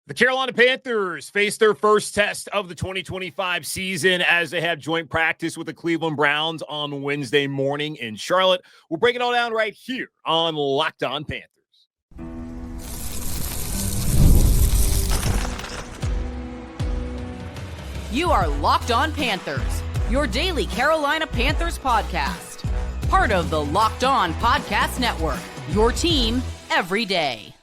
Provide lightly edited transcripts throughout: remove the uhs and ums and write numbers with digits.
The Carolina Panthers face their first test of the 2025 season as they have joint practice with the Cleveland Browns on Wednesday morning in Charlotte. We'll break it all down right here on Locked On Panthers. You are Locked On Panthers, your daily Carolina Panthers podcast. Part of the Locked On Podcast Network, your team every day.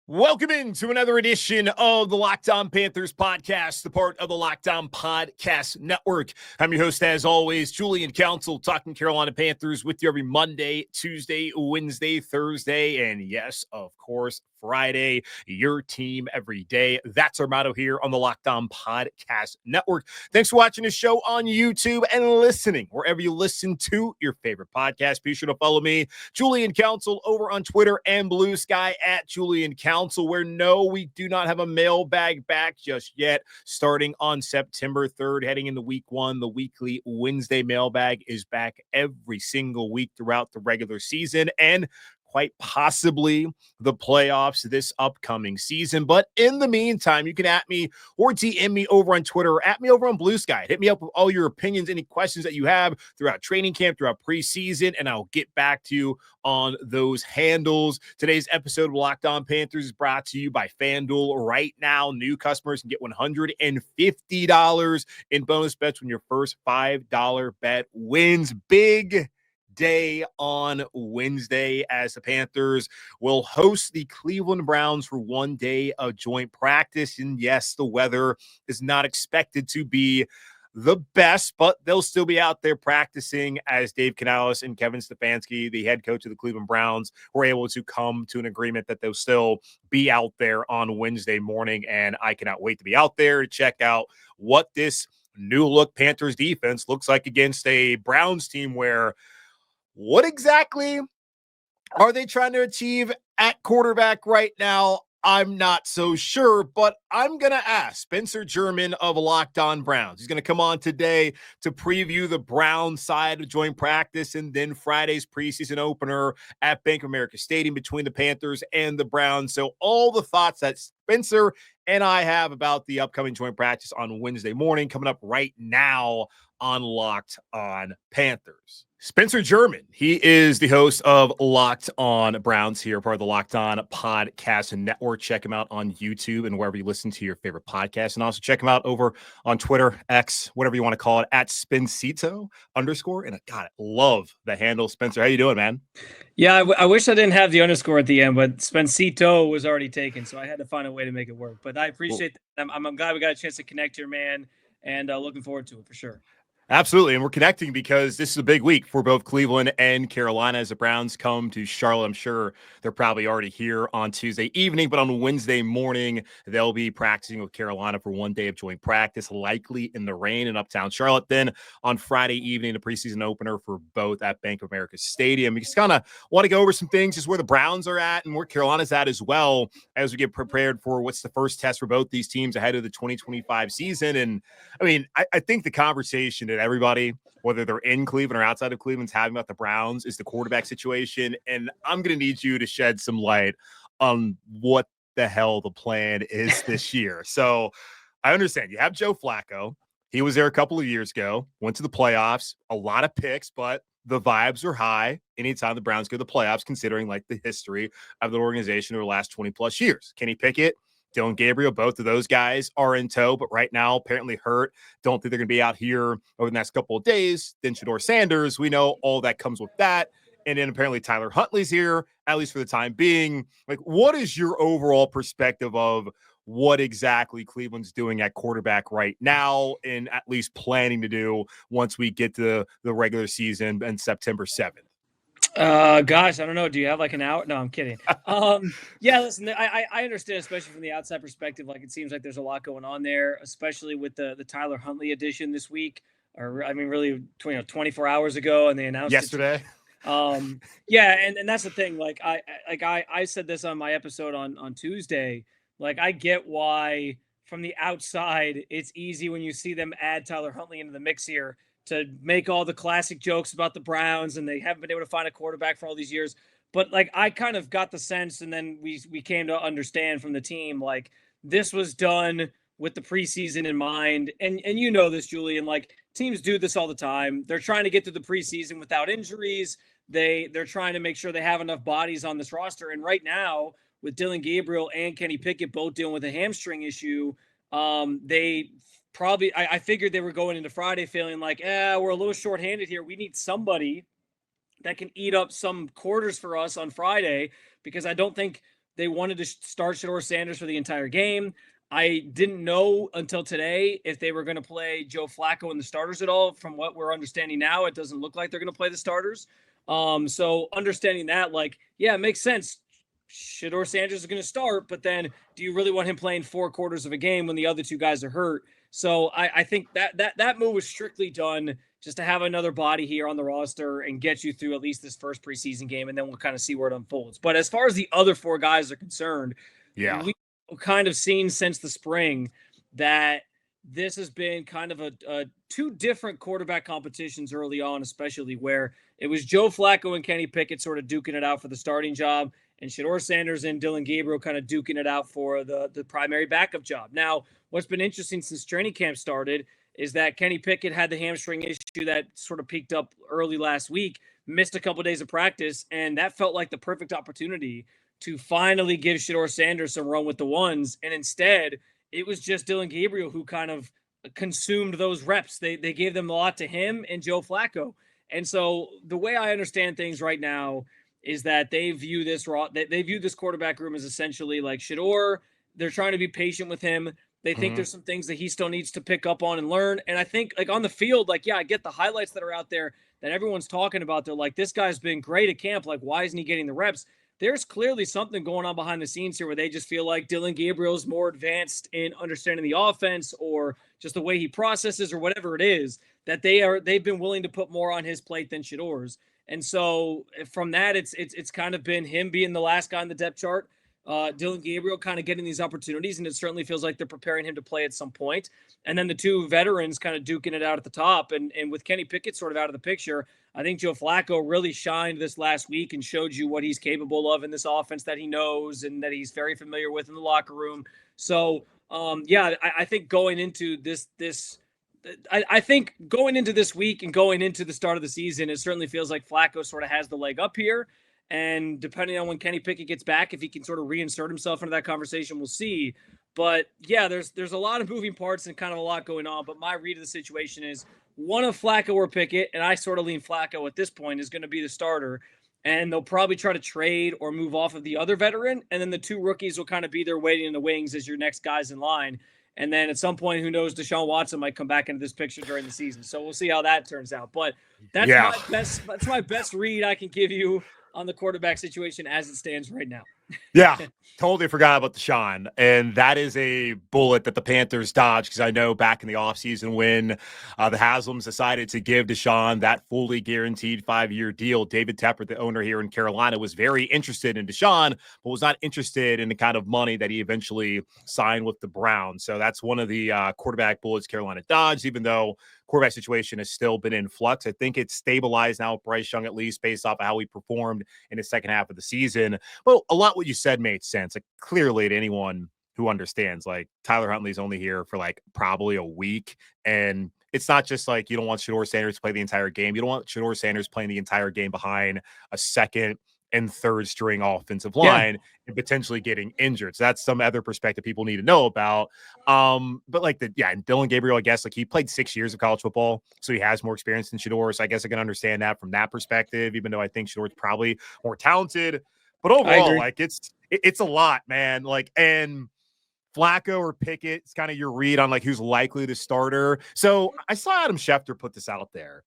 Welcome into another edition of the Locked On Panthers podcast, the part of the Locked On Podcast Network. I'm your host, as always, Julian Council, talking Carolina Panthers with you every Monday, Tuesday, Wednesday, Thursday, and yes, of course, Friday, your team every day. That's our motto here on the Locked On Podcast Network. Thanks for watching the show on YouTube and listening wherever you listen to your favorite podcast. Be sure to follow me, Julian Council, over on Twitter and Blue Sky at Julian Council, where no, we do not have a mailbag back just yet. Starting on September 3rd, heading into week one, the weekly Wednesday mailbag is back every single week throughout the regular season and quite possibly the playoffs this upcoming season. But in the meantime, you can at me or DM me over on Twitter or at me over on Blue Sky. Hit me up with all your opinions, any questions that you have throughout training camp, throughout preseason, and I'll get back to you on those handles. Today's episode of Locked On Panthers is brought to you by FanDuel. Right now, new customers can get $150 in bonus bets when your first $5 bet wins. Big day on Wednesday as the Panthers will host the Cleveland Browns for 1 day of joint practice. And yes, the weather is not expected to be the best, but they'll still be out there practicing, as Dave Canales and Kevin Stefanski, the head coach of the Cleveland Browns, were able to come to an agreement that they'll still be out there on Wednesday morning. And I cannot wait to be out there to check out what this new look Panthers defense looks like against a Browns team where what exactly are they trying to achieve at quarterback right now? I'm not so sure, but I'm going to ask Spencer German of Locked On Browns. He's going to come on today to preview the Browns side of joint practice and then Friday's preseason opener at Bank of America Stadium between the Panthers and the Browns. So all the thoughts that Spencer and I have about the upcoming joint practice on Wednesday morning coming up right now on Locked On Panthers. Spencer German, he is the host of Locked On Browns here, part of the Locked On Podcast Network. Check him out on YouTube and wherever you listen to your favorite podcast. And also check him out over on Twitter, X, whatever you want to call it, at Spencito_. And God, I love the handle. Spencer, how you doing, man? Yeah, I wish I didn't have the underscore at the end, but Spencito was already taken, so I had to find a way to make it work. But I appreciate that. I'm glad we got a chance to connect here, man, and looking forward to it for sure. Absolutely. And we're connecting because this is a big week for both Cleveland and Carolina as the Browns come to Charlotte. I'm sure they're probably already here on Tuesday evening, but on Wednesday morning, they'll be practicing with Carolina for 1 day of joint practice, likely in the rain in uptown Charlotte. Then on Friday evening, the preseason opener for both at Bank of America Stadium. We just kind of want to go over some things, just where the Browns are at and where Carolina's at as well, as we get prepared for what's the first test for both these teams ahead of the 2025 season. And I mean, I think the conversation that everybody, whether they're in Cleveland or outside of Cleveland, is having about the Browns is the quarterback situation. And I'm going to need you to shed some light on what the hell the plan is this year. So I understand you have Joe Flacco. He was there a couple of years ago, went to the playoffs, a lot of picks, but the vibes are high anytime the Browns go to the playoffs, considering like the history of the organization over the last 20 plus years. Kenny Pickett, Dylan Gabriel, both of those guys are in tow, but right now apparently hurt. Don't think they're going to be out here over the next couple of days. Then Shador Sanders, we know all that comes with that. And then apparently Tyler Huntley's here, at least for the time being. Like, what is your overall perspective of what exactly Cleveland's doing at quarterback right now and at least planning to do once we get to the regular season and September 7th? Gosh, I don't know. Do you have like an hour? No, I'm kidding. Yeah, listen, I understand, especially from the outside perspective. Like, it seems like there's a lot going on there, especially with the Tyler Huntley edition this week, or I mean, really, 24 hours ago, and they announced yesterday. Yeah, and that's the thing. Like I said this on my episode on Tuesday. Like, I get why from the outside it's easy when you see them add Tyler Huntley into the mix here to make all the classic jokes about the Browns, and they haven't been able to find a quarterback for all these years. But like, I kind of got the sense, and then we came to understand from the team, like, this was done with the preseason in mind. And you know this, Julian, like teams do this all the time. They're trying to get through the preseason without injuries. They're trying to make sure they have enough bodies on this roster. And right now, with Dylan Gabriel and Kenny Pickett both dealing with a hamstring issue, they probably, I figured they were going into Friday feeling like, we're a little shorthanded here. We need somebody that can eat up some quarters for us on Friday, because I don't think they wanted to start Shedeur Sanders for the entire game. I didn't know until today if they were going to play Joe Flacco and the starters at all. From what we're understanding now, it doesn't look like they're going to play the starters. So understanding that, like, yeah, it makes sense. Shedeur Sanders is going to start, but then do you really want him playing 4 quarters of a game when the other 2 guys are hurt? So I think that move was strictly done just to have another body here on the roster and get you through at least this first preseason game, and then we'll kind of see where it unfolds. But as far as the other 4 guys are concerned, we've kind of seen since the spring that this has been kind of a 2 different quarterback competitions early on, especially where it was Joe Flacco and Kenny Pickett sort of duking it out for the starting job, and Shedeur Sanders and Dylan Gabriel kind of duking it out for the primary backup job. Now, what's been interesting since training camp started is that Kenny Pickett had the hamstring issue that sort of peaked up early last week, missed a couple of days of practice, and that felt like the perfect opportunity to finally give Shedeur Sanders some run with the ones. And instead, it was just Dylan Gabriel who kind of consumed those reps. They gave them a lot to him and Joe Flacco. And so the way I understand things right now is that they view this quarterback room as essentially like Shedeur. They're trying to be patient with him. They think there's some things that he still needs to pick up on and learn. And I think, like, on the field, like, yeah, I get the highlights that are out there that everyone's talking about. They're like, this guy's been great at camp. Like, why isn't he getting the reps? There's clearly something going on behind the scenes here where they just feel like Dylan Gabriel's more advanced in understanding the offense, or just the way he processes, or whatever it is, that they've been willing to put more on his plate than Shedeur's. And so from that, it's kind of been him being the last guy on the depth chart. Dylan Gabriel kind of getting these opportunities, and it certainly feels like they're preparing him to play at some point. And then the 2 veterans kind of duking it out at the top. And with Kenny Pickett sort of out of the picture, I think Joe Flacco really shined this last week and showed you what he's capable of in this offense that he knows and that he's very familiar with in the locker room. So, I think going into I think going into this week and going into the start of the season, it certainly feels like Flacco sort of has the leg up here. And depending on when Kenny Pickett gets back, if he can sort of reinsert himself into that conversation, we'll see. But yeah, there's a lot of moving parts and kind of a lot going on. But my read of the situation is one of Flacco or Pickett, and I sort of lean Flacco at this point, is going to be the starter. And they'll probably try to trade or move off of the other veteran. And then the 2 rookies will kind of be there waiting in the wings as your next guys in line. And then at some point, who knows, Deshaun Watson might come back into this picture during the season. So we'll see how that turns out. But that's my best read I can give you on the quarterback situation as it stands right now. Yeah, totally forgot about Deshaun. And that is a bullet that the Panthers dodged, because I know back in the offseason when the Haslams decided to give Deshaun that fully guaranteed 5-year deal, David Tepper, the owner here in Carolina, was very interested in Deshaun, but was not interested in the kind of money that he eventually signed with the Browns. So that's one of the quarterback bullets Carolina dodged, even though quarterback situation has still been in flux. I think it's stabilized now with Bryce Young, at least based off of how he performed in the second half of the season. Well, a lot what you said made sense. Like, clearly to anyone who understands, like, Tyler Huntley's only here for like probably a week. And it's not just like you don't want Shedeur Sanders to play the entire game. You don't want Shedeur Sanders playing the entire game behind a second and third string offensive line and potentially getting injured. So that's some other perspective people need to know about. But like and Dylan Gabriel, I guess, like, he played 6 years of college football, so he has more experience than Shedeur. So I guess I can understand that from that perspective, even though I think Shedeur's probably more talented. But overall, like, it's a lot, man. Like, and Flacco or Pickett, it's kind of your read on like who's likely the starter. So I saw Adam Schefter put this out there.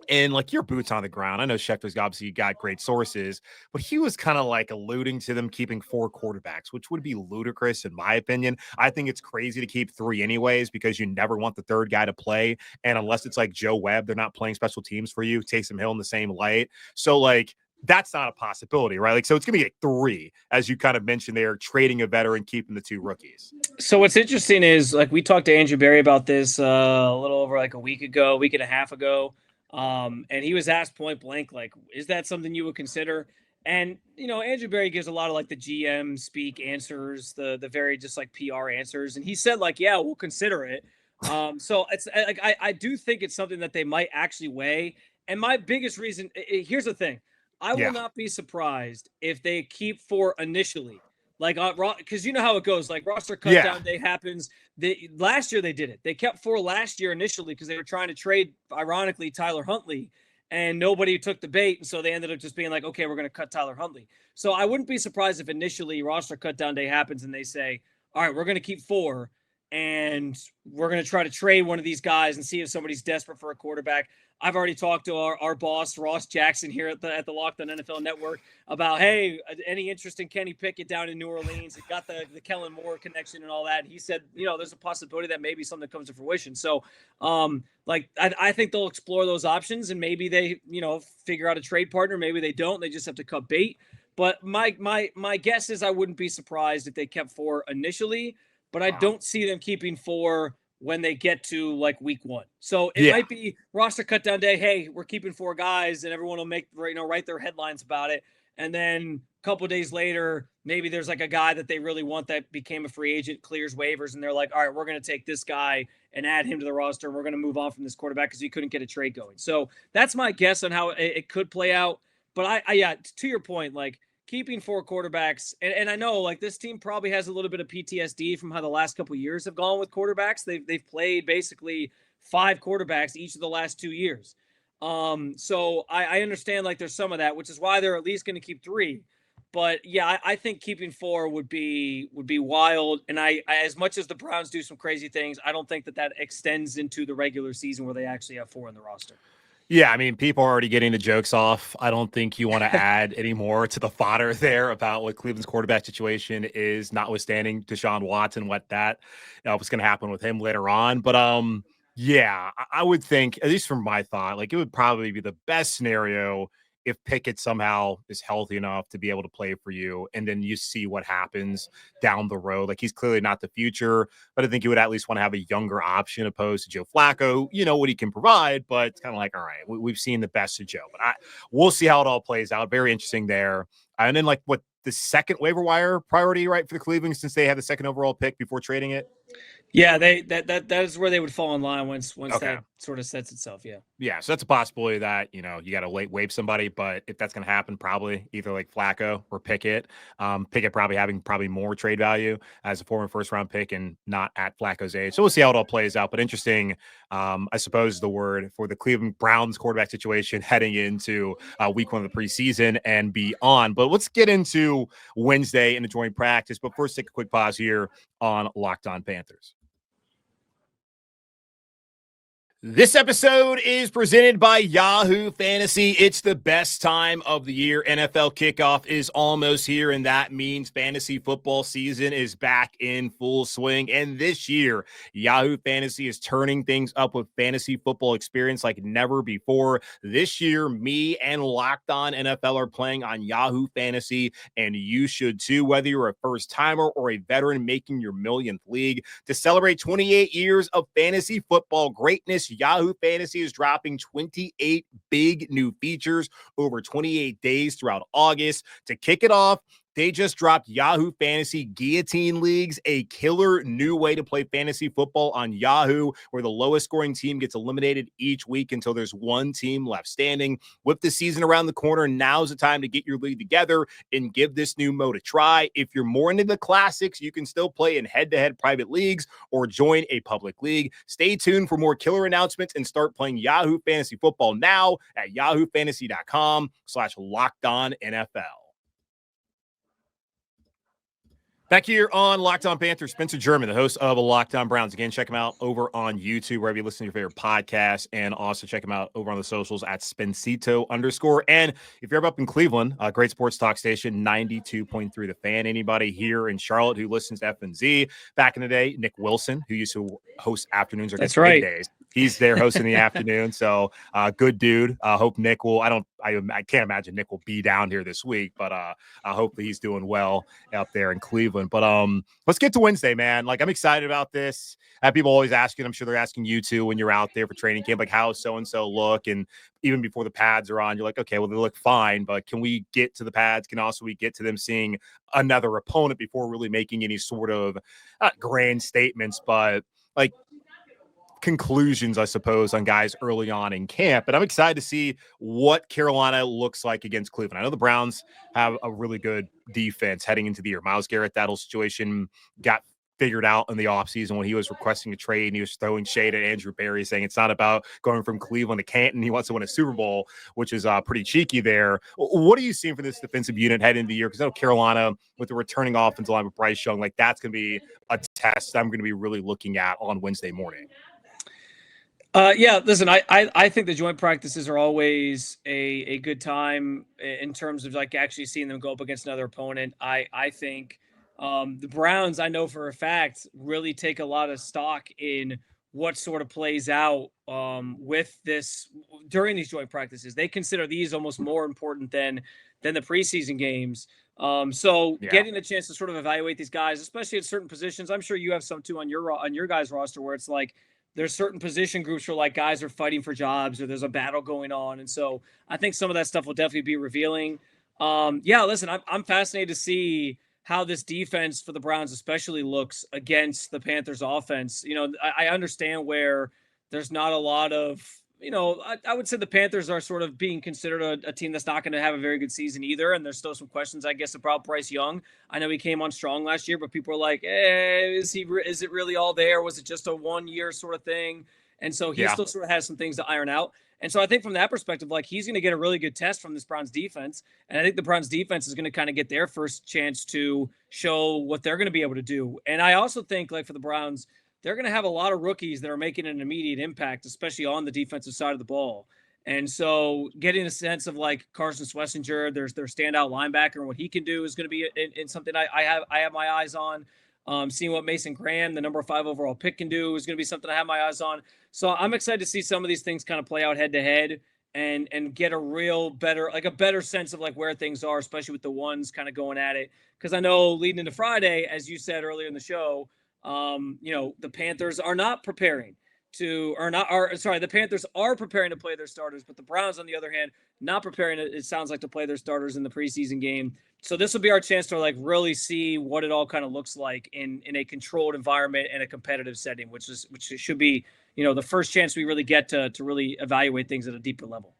And like, your boots on the ground. I know Schefter's obviously got great sources, but he was kind of like alluding to them keeping 4 quarterbacks, which would be ludicrous in my opinion. I think it's crazy to keep 3 anyways, because you never want the third guy to play. And unless it's like Joe Webb, they're not playing special teams for you. Taysom Hill in the same light. So like, that's not a possibility, right? Like, so it's going to be like 3, as you kind of mentioned there, trading a veteran, keeping the 2 rookies. So what's interesting is, like, we talked to Andrew Berry about this a little over like a week and a half ago. And he was asked point blank, like, is that something you would consider? And, Andrew Berry gives a lot of like the GM speak answers, the very just like PR answers. And he said like, yeah, we'll consider it. So it's like, I do think it's something that they might actually weigh. And my biggest reason, here's the thing. I will not be surprised if they keep 4 initially. Like, because you know how it goes. Like, roster cut down day happens. Last year they did it. They kept 4 last year initially because they were trying to trade, ironically, Tyler Huntley, and nobody took the bait. And so they ended up just being like, okay, we're going to cut Tyler Huntley. So I wouldn't be surprised if initially roster cut down day happens and they say, all right, we're going to keep 4 and we're going to try to trade one of these guys and see if somebody's desperate for a quarterback. I've already talked to our boss, Ross Jackson, here at the Locked On NFL Network about, hey, any interest in Kenny Pickett down in New Orleans? It got the Kellen Moore connection and all that. And he said, there's a possibility that maybe something comes to fruition. So, I think they'll explore those options and maybe they, figure out a trade partner. Maybe they don't. They just have to cut bait. But my guess is I wouldn't be surprised if they kept 4 initially, but I don't see them keeping 4 when they get to like week 1. So it might be roster cut down day. Hey, we're keeping 4 guys and everyone will write their headlines about it. And then a couple of days later, maybe there's like a guy that they really want that became a free agent, clears waivers. And they're like, all right, we're going to take this guy and add him to the roster. And we're going to move on from this quarterback because we couldn't get a trade going. So that's my guess on how it could play out. But I to your point, like, keeping 4 quarterbacks, and I know like this team probably has a little bit of PTSD from how the last couple of years have gone with quarterbacks. They've played basically 5 quarterbacks each of the last 2 years. So I understand like there's some of that, which is why they're at least going to keep 3. But yeah, I think keeping 4 would be wild. And I as much as the Browns do some crazy things, I don't think that extends into the regular season where they actually have 4 in the roster. Yeah, I mean, people are already getting the jokes off. I don't think you want to add any more to the fodder there about what Cleveland's quarterback situation is, notwithstanding Deshaun Watson, what was going to happen with him later on. But yeah, I would think, at least from my thought, like it would probably be the best scenario if Pickett somehow is healthy enough to be able to play for you, and then you see what happens down the road. Like, he's clearly not the future, but I think you would at least want to have a younger option opposed to Joe Flacco. You know what he can provide, but it's kind of like, all right, we've seen the best of Joe, but we'll see how it all plays out. Very interesting there. And then like what the second waiver wire priority, right, for the Cleveland, since they had the second overall pick before trading it. Yeah, that is where they would fall in line once that sort of sets itself. Yeah, so that's a possibility that, you got to waive somebody, but if that's going to happen, probably either like Flacco or Pickett. Pickett having more trade value as a former first-round pick and not at Flacco's age. So we'll see how it all plays out, but interesting, I suppose, the word for the Cleveland Browns quarterback situation heading into week 1 of the preseason and beyond. But let's get into Wednesday in the joint practice, but first take a quick pause here on Locked On Panthers. This episode is presented by Yahoo Fantasy. It's the best time of the year. NFL kickoff is almost here, and that means fantasy football season is back in full swing. And this year, Yahoo Fantasy is turning things up with fantasy football experience like never before. This year, me and Locked On NFL are playing on Yahoo Fantasy, and you should too, whether you're a first-timer or a veteran making your millionth league. To celebrate 28 years of fantasy football greatness, Yahoo Fantasy is dropping 28 big new features over 28 days throughout August. To kick it off, they just dropped Yahoo Fantasy Guillotine Leagues, a killer new way to play fantasy football on Yahoo, where the lowest scoring team gets eliminated each week until there's one team left standing. With the season around the corner, now's the time to get your league together and give this new mode a try. If you're more into the classics, you can still play in head-to-head private leagues or join a public league. Stay tuned for more killer announcements and start playing Yahoo Fantasy Football now at yahoofantasy.com/LockedOnNFL. Back here on Locked On Panthers, Spencer German, the host of Locked On Browns. Again, check him out over on YouTube, wherever you listen to your favorite podcast, and also check him out over on the socials at Spencito_. And if you're ever up in Cleveland, a great sports talk station, 92.3 The Fan. Anybody here in Charlotte who listens to FNZ? Back in the day, Nick Wilson, who used to host afternoons or That's right. days. He's there hosting the afternoon. So good dude. Hope Nick will, I can't imagine Nick will be down here this week, but I hope that he's doing well out there in Cleveland. But let's get to Wednesday, man. Like, I'm excited about this. I have people always asking, I'm sure they're asking you too when you're out there for training camp, like, how so-and-so look? And even before the pads are on, you're like, okay, well, they look fine, but can we get to the pads? Can also we get to them seeing another opponent before really making any sort of grand statements, but like conclusions, I suppose, on guys early on in camp. But I'm excited to see what Carolina looks like against Cleveland. I know the Browns have a really good defense heading into the year. Myles Garrett, that whole situation got figured out in the offseason when he was requesting a trade and he was throwing shade at Andrew Berry, saying it's not about going from Cleveland to Canton. He wants to win a Super Bowl, which is pretty cheeky there. What are you seeing for this defensive unit heading into the year? Because I know Carolina, with the returning offensive line with Bryce Young, like, that's going to be a test I'm going to be really looking at on Wednesday morning. Yeah, listen, I think the joint practices are always a good time in terms of like actually seeing them go up against another opponent. I think the Browns, I know for a fact, really take a lot of stock in what sort of plays out with this during these joint practices. They consider these almost more important than the preseason games. Getting a chance to sort of evaluate these guys, especially at certain positions, I'm sure you have some too on your guys' roster where it's like, there's certain position groups where like guys are fighting for jobs or there's a battle going on. And so I think some of that stuff will definitely be revealing. Listen, I'm fascinated to see how this defense for the Browns especially looks against the Panthers offense. You know, I understand where there's not a lot of, you know, I would say the Panthers are sort of being considered a team that's not going to have a very good season either. And there's still some questions, I guess, about Bryce Young. I know he came on strong last year, but people are like, is it really all there? Was it just a 1 year sort of thing? And so he still sort of has some things to iron out. And so I think from that perspective, like, he's going to get a really good test from this Browns defense. And I think the Browns defense is going to kind of get their first chance to show what they're going to be able to do. And I also think, like, for the Browns, they're going to have a lot of rookies that are making an immediate impact, especially on the defensive side of the ball. And so getting a sense of like Carson Schlesinger, their standout linebacker, and what he can do is going to be in something I have my eyes on. Seeing what Mason Graham, the number 5 overall pick, can do is going to be something I have my eyes on. So I'm excited to see some of these things kind of play out head to head and get a better sense of like where things are, especially with the ones kind of going at it. Because I know leading into Friday, as you said earlier in the show, the Panthers are not preparing the Panthers are preparing to play their starters, but the Browns, on the other hand, not preparing, it sounds like, to play their starters in the preseason game. So this will be our chance to like really see what it all kind of looks like in a controlled environment and a competitive setting, which should be, the first chance we really get to really evaluate things at a deeper level.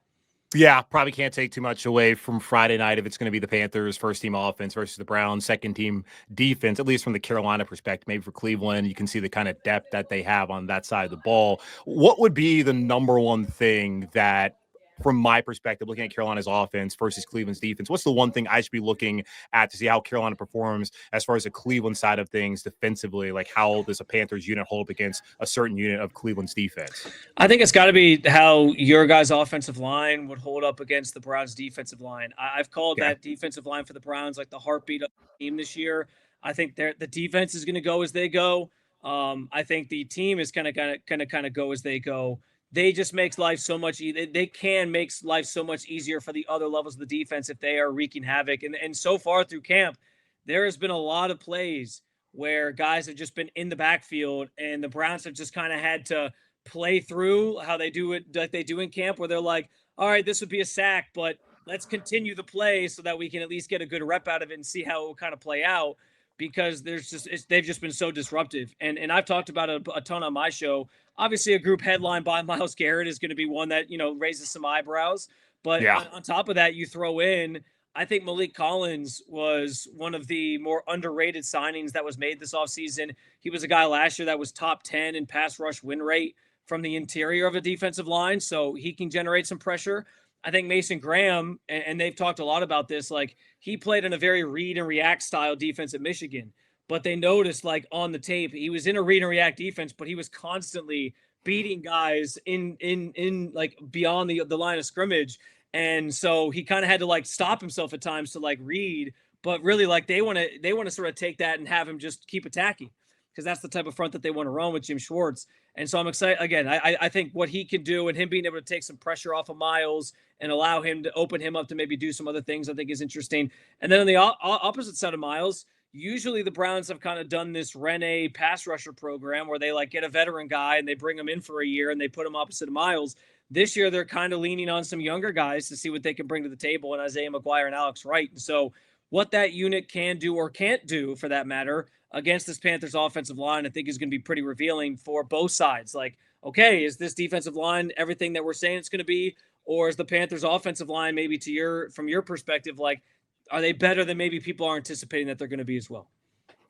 Yeah, probably can't take too much away from Friday night if it's going to be the Panthers' first-team offense versus the Browns' second-team defense, at least from the Carolina perspective. Maybe for Cleveland, you can see the kind of depth that they have on that side of the ball. What would be the number one thing that, from my perspective, looking at Carolina's offense versus Cleveland's defense, what's the one thing I should be looking at to see how Carolina performs as far as the Cleveland side of things defensively? Like, how does a Panthers unit hold up against a certain unit of Cleveland's defense? I think it's got to be how your guys' offensive line would hold up against the Browns' defensive line. I've called that defensive line for the Browns like the heartbeat of the team this year. I think the defense is going to go as they go. I think the team is kind of go as they go. They just makes life so much easier. They can make life so much easier for the other levels of the defense if they are wreaking havoc. And so far through camp, there has been a lot of plays where guys have just been in the backfield and the Browns have just kind of had to play through how they do it, like they do in camp, where they're like, all right, this would be a sack, but let's continue the play so that we can at least get a good rep out of it and see how it will kind of play out, because they've just been so disruptive. And I've talked about it a ton on my show. Obviously, a group headline by Myles Garrett is going to be one that, raises some eyebrows. But on top of that, you throw in, I think Malik Collins was one of the more underrated signings that was made this offseason. He was a guy last year that was top 10 in pass rush win rate from the interior of a defensive line, so he can generate some pressure. I think Mason Graham, and they've talked a lot about this, like, he played in a very read and react style defense at Michigan. But they noticed, like, on the tape, he was in a read and react defense, but he was constantly beating guys in like beyond the line of scrimmage. And so he kind of had to like stop himself at times to like read, but really like they want to sort of take that and have him just keep attacking. because that's the type of front that they want to run with Jim Schwartz. And so I'm excited. Again, I think what he can do and him being able to take some pressure off of Myles and allow him to open him up to maybe do some other things, I think is interesting. And then on the opposite side of Myles, usually the Browns have kind of done this Rene pass rusher program where they like get a veteran guy and they bring him in for a year and they put him opposite of Myles. This year, they're kind of leaning on some younger guys to see what they can bring to the table, and Isaiah McGuire and Alex Wright. And so what that unit can do or can't do, for that matter, against this Panthers offensive line, I think is going to be pretty revealing for both sides. Like, okay, is this defensive line everything that we're saying it's going to be? Or is the Panthers offensive line, maybe from your perspective, like, are they better than maybe people are anticipating that they're going to be as well?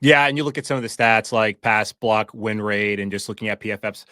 Yeah, and you look at some of the stats like pass block win rate and just looking at PFF's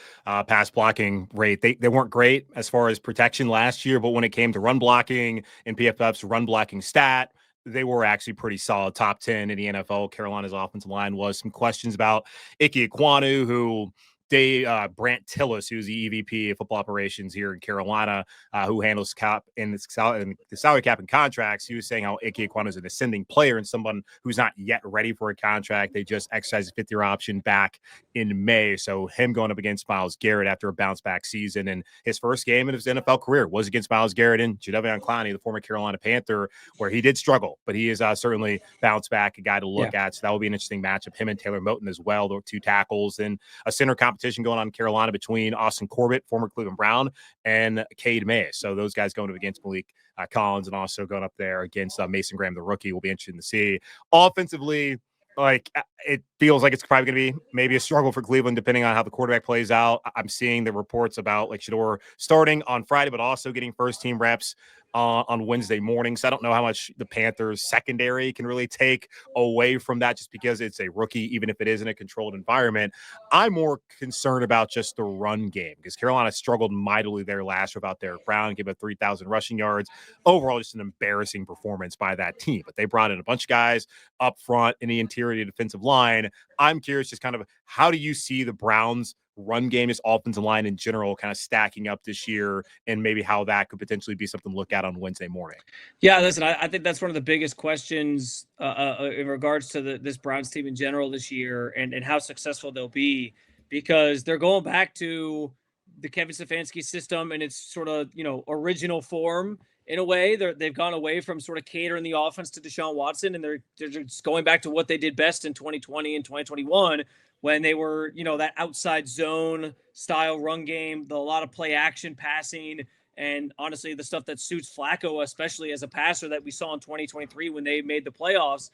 pass blocking rate, they weren't great as far as protection last year, but when it came to run blocking and PFF's run blocking stat, they were actually pretty solid, top 10 in the NFL. Carolina's offensive line was some questions about Ike Ekwonu, who Brant Tillis, who's the EVP of football operations here in Carolina, who handles cap and the salary cap and contracts. He was saying how Ike Ekwonu is an ascending player and someone who's not yet ready for a contract. They just exercised a fifth-year option back in May. So him going up against Myles Garrett after a bounce-back season, and his first game in his NFL career was against Myles Garrett and Jadeveon Clowney, the former Carolina Panther, where he did struggle, but he is certainly bounced back, a guy to look at. So that will be an interesting matchup. Him and Taylor Moton as well, the two tackles, and a center competition going on in Carolina between Austin Corbett, former Cleveland Brown, and Cade Mays. So those guys going up against Malik Collins and also going up there against Mason Graham, the rookie, will be interesting to see. Offensively, like, it feels like it's probably going to be maybe a struggle for Cleveland depending on how the quarterback plays out. I'm seeing the reports about like Shedeur starting on Friday, but also getting first team reps on Wednesday mornings. I don't know how much the Panthers secondary can really take away from that just because it's a rookie, even if it is in a controlled environment. I'm more concerned about just the run game because Carolina struggled mightily there last year without Derek Brown, gave up 3,000 rushing yards. Overall, just an embarrassing performance by that team. But they brought in a bunch of guys up front in the interior defensive line. I'm curious just kind of how do you see the Browns run game, is offensive line in general kind of stacking up this year, and maybe how that could potentially be something to look at on Wednesday morning? Yeah, listen, I think that's one of the biggest questions in regards to this Browns team in general this year and how successful they'll be, because they're going back to the Kevin Stefanski system and its sort of, original form in a way. They've gone away from sort of catering the offense to Deshaun Watson, and they're just going back to what they did best in 2020 and 2021, when they were, that outside zone style run game, a lot of play action passing, and honestly, the stuff that suits Flacco, especially as a passer, that we saw in 2023 when they made the playoffs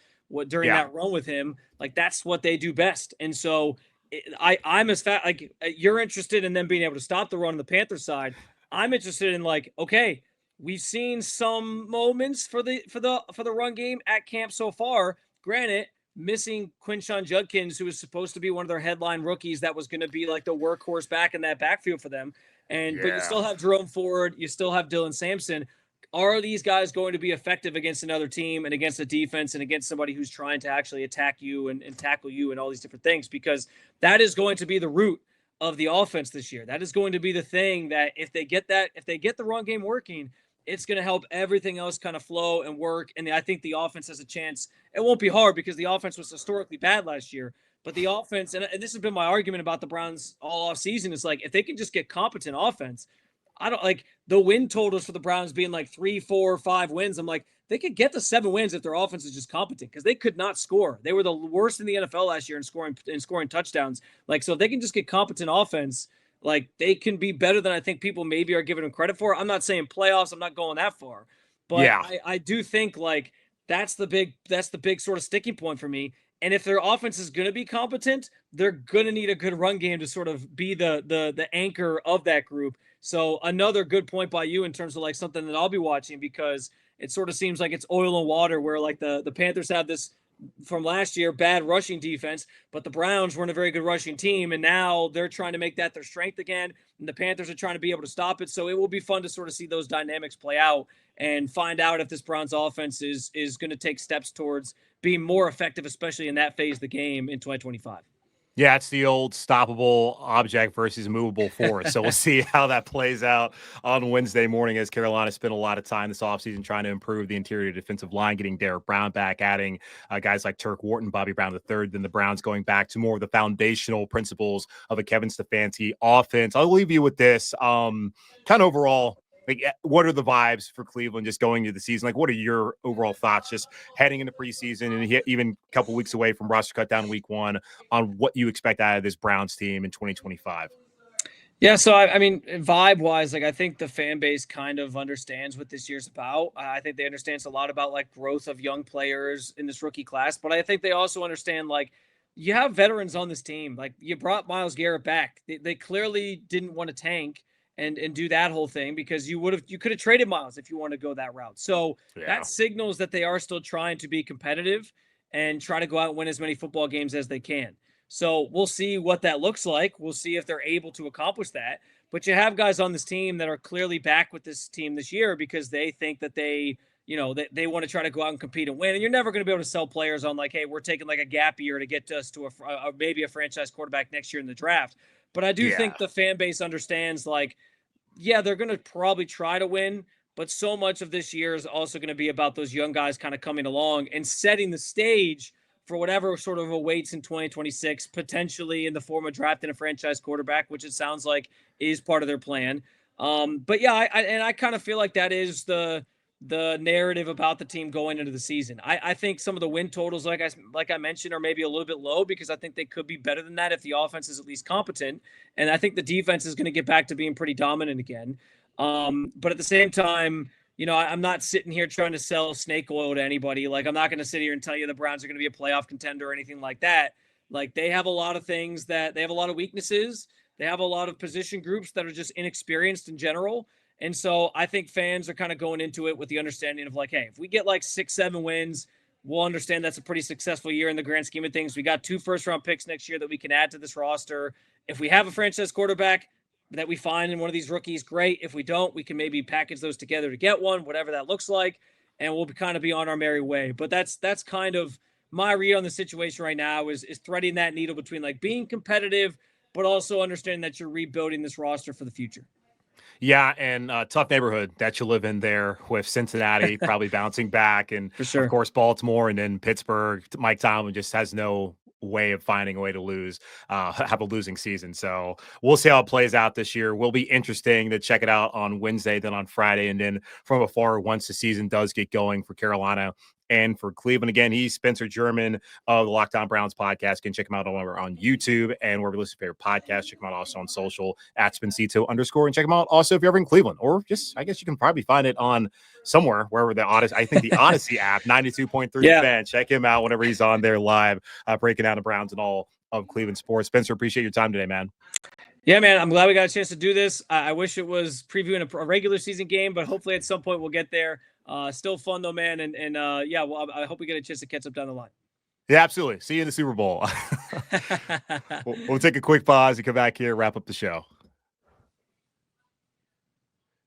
during that run with him. Like, that's what they do best. And so I'm as fat, like, you're interested in them being able to stop the run on the Panthers side. I'm interested in, like, okay, we've seen some moments for the run game at camp so far. Granted, missing Quinshon Judkins, who was supposed to be one of their headline rookies that was going to be like the workhorse back in that backfield for them. But you still have Jerome Ford, you still have Dylan Sampson. Are these guys going to be effective against another team and against a defense and against somebody who's trying to actually attack you and tackle you and all these different things? Because that is going to be the root of the offense this year. That is going to be the thing that if they get the run game working, it's going to help everything else kind of flow and work. And I think the offense has a chance. It won't be hard because the offense was historically bad last year. But the offense, and this has been my argument about the Browns all off season, is like, if they can just get competent offense, I don't like the win totals for the Browns being like 3, 4, 5 wins. I'm like, they could get the 7 wins if their offense is just competent, because they could not score. They were the worst in the NFL last year in scoring touchdowns. Like, so if they can just get competent offense, like, they can be better than I think people maybe are giving them credit for. I'm not saying playoffs. I'm not going that far, but I do think like that's the big sort of sticking point for me. And if their offense is going to be competent, they're going to need a good run game to sort of be the anchor of that group. So another good point by you in terms of like something that I'll be watching, because it sort of seems like it's oil and water, where like the Panthers have this from last year bad rushing defense, but the Browns weren't a very good rushing team, and now they're trying to make that their strength again, and the Panthers are trying to be able to stop it. So it will be fun to sort of see those dynamics play out and find out if this Browns offense is going to take steps towards being more effective, especially in that phase of the game in 2025. Yeah, it's the old stoppable object versus movable force. So we'll see how that plays out on Wednesday morning as Carolina spent a lot of time this offseason trying to improve the interior defensive line, getting Derek Brown back, adding guys like Turk Wharton, Bobby Brown III, then the Browns going back to more of the foundational principles of a Kevin Stefanski offense. I'll leave you with this. Kind of overall, like, what are the vibes for Cleveland just going into the season? Like, what are your overall thoughts just heading into preseason and even a couple weeks away from roster cut down week 1 on what you expect out of this Browns team in 2025? Yeah, so I mean, vibe wise, like I think the fan base kind of understands what this year's about. I think they understand a lot about like growth of young players in this rookie class, but I think they also understand like you have veterans on this team. Like you brought Myles Garrett back. They clearly didn't want to tank and do that whole thing because you could have traded Myles if you want to go that route. So that signals that they are still trying to be competitive and try to go out and win as many football games as they can. So we'll see what that looks like. We'll see if they're able to accomplish that. But you have guys on this team that are clearly back with this team this year because they think that they want to try to go out and compete and win. And you're never going to be able to sell players on like, hey, we're taking like a gap year to get us to maybe a franchise quarterback next year in the draft. But I do think the fan base understands like, yeah, they're going to probably try to win, but so much of this year is also going to be about those young guys kind of coming along and setting the stage for whatever sort of awaits in 2026, potentially in the form of drafting a franchise quarterback, which it sounds like is part of their plan. But yeah, I kind of feel like that is the narrative about the team going into the season. I think some of the win totals, like I mentioned, are maybe a little bit low because I think they could be better than that if the offense is at least competent. And I think the defense is going to get back to being pretty dominant again. But at the same time, I'm not sitting here trying to sell snake oil to anybody. Like, I'm not going to sit here and tell you the Browns are going to be a playoff contender or anything like that. Like, they have a lot of things they have a lot of weaknesses. They have a lot of position groups that are just inexperienced in general. And so I think fans are kind of going into it with the understanding of like, hey, if we get like 6-7 wins, we'll understand that's a pretty successful year in the grand scheme of things. We got 2 first-round picks next year that we can add to this roster. If we have a franchise quarterback that we find in one of these rookies, great. If we don't, we can maybe package those together to get one, whatever that looks like, and we'll kind of be on our merry way. But that's kind of my read on the situation right now is threading that needle between like being competitive, but also understanding that you're rebuilding this roster for the future. Yeah, and tough neighborhood that you live in there with Cincinnati probably bouncing back, and For sure. of course Baltimore, and then Pittsburgh. Mike Tomlin just has no way of finding a way to lose, have a losing season. So we'll see how it plays out this year. Will be interesting to check it out on Wednesday, then on Friday, and then from afar once the season does get going for Carolina and for Cleveland. Again, he's Spencer German of the Locked On Browns podcast. You can check him out on YouTube and wherever you listen to your podcast. Check him out also on social at Spencito_. And check him out also if you're ever in Cleveland, or just, I guess you can probably find it on somewhere, wherever the Odyssey, I think the Odyssey app, 92.3 Fan. Check him out whenever he's on there live, breaking down the Browns and all of Cleveland sports. Spencer, appreciate your time today, man. Yeah, man, I'm glad we got a chance to do this. I wish it was previewing a regular season game, but hopefully at some point we'll get there. Still fun though, man. And well, I hope we get a chance to catch up down the line. Yeah, absolutely. See you in the Super Bowl. We'll take a quick pause and come back here, wrap up the show.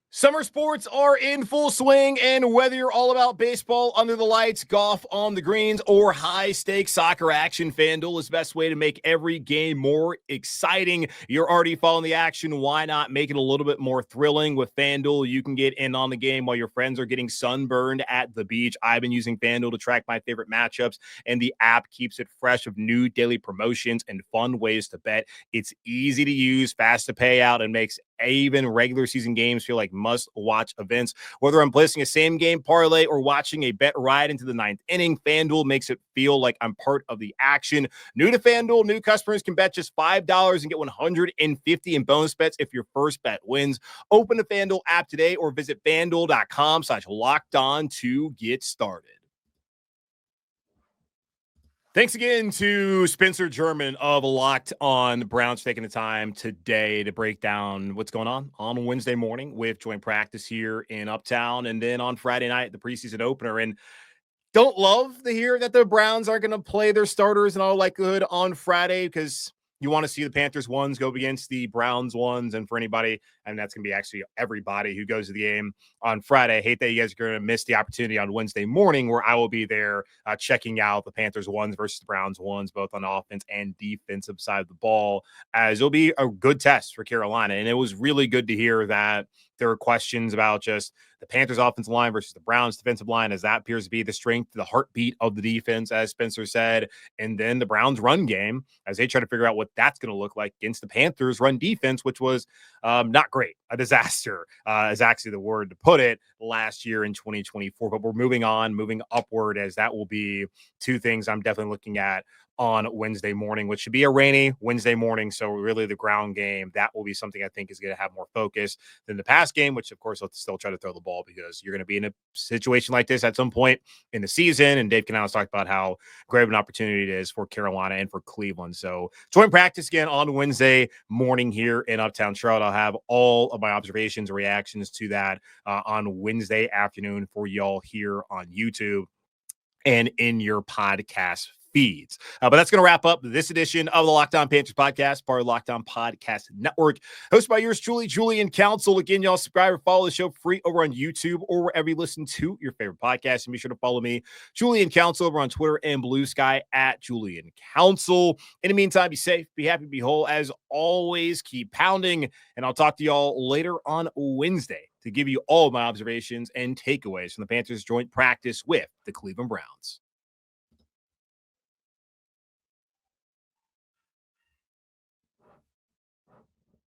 Summer sports are in full swing, and whether you're all about baseball under the lights, golf on the greens, or high-stakes soccer action, FanDuel is the best way to make every game more exciting. You're already following the action. Why not make it a little bit more thrilling? With FanDuel, you can get in on the game while your friends are getting sunburned at the beach. I've been using FanDuel to track my favorite matchups, and the app keeps it fresh with new daily promotions and fun ways to bet. It's easy to use, fast to pay out, and makes even regular season games feel like must-watch events. Whether I'm placing a same-game parlay or watching a bet ride into the 9th inning, FanDuel makes it feel like I'm part of the action. New to FanDuel, new customers can bet just $5 and get $150 in bonus bets if your first bet wins. Open the FanDuel app today or visit FanDuel.com/lockedon to get started. Thanks again to Spencer German of Locked On Browns taking the time today to break down what's going on Wednesday morning with joint practice here in Uptown, and then on Friday night, the preseason opener. And don't love to hear that the Browns are going to play their starters in all likelihood on Friday, because you want to see the Panthers ones go against the Browns ones. And for anybody, and that's going to be actually everybody who goes to the game on Friday, I hate that you guys are going to miss the opportunity on Wednesday morning where I will be there checking out the Panthers ones versus the Browns ones, both on the offense and defensive side of the ball, as it'll be a good test for Carolina. And it was really good to hear that there were questions about just the Panthers offensive line versus the Browns defensive line, as that appears to be the strength, the heartbeat of the defense, as Spencer said. And then the Browns run game, as they try to figure out what that's going to look like against the Panthers run defense, which was not great. A disaster is actually the word to put it last year in 2024. But we're moving upward, as that will be two things I'm definitely looking at on Wednesday morning, which should be a rainy Wednesday morning. So really the ground game, that will be something I think is going to have more focus than the pass game, which of course, let's still try to throw the ball because you're going to be in a situation like this at some point in the season. And Dave Canales talked about how great of an opportunity it is for Carolina and for Cleveland. So joint practice again on Wednesday morning here in Uptown Charlotte. I'll have all of my observations and reactions to that on Wednesday afternoon for y'all here on YouTube and in your podcast feeds. But that's going to wrap up this edition of the Locked On Panthers podcast, part of the Locked On Podcast Network, hosted by yours truly, Julian Council. Again, y'all subscribe or follow the show free over on YouTube or wherever you listen to your favorite podcast. And be sure to follow me, Julian Council, over on Twitter and Blue Sky at Julian Council. In the meantime, be safe, be happy, be whole. As always, keep pounding. And I'll talk to y'all later on Wednesday to give you all of my observations and takeaways from the Panthers joint practice with the Cleveland Browns.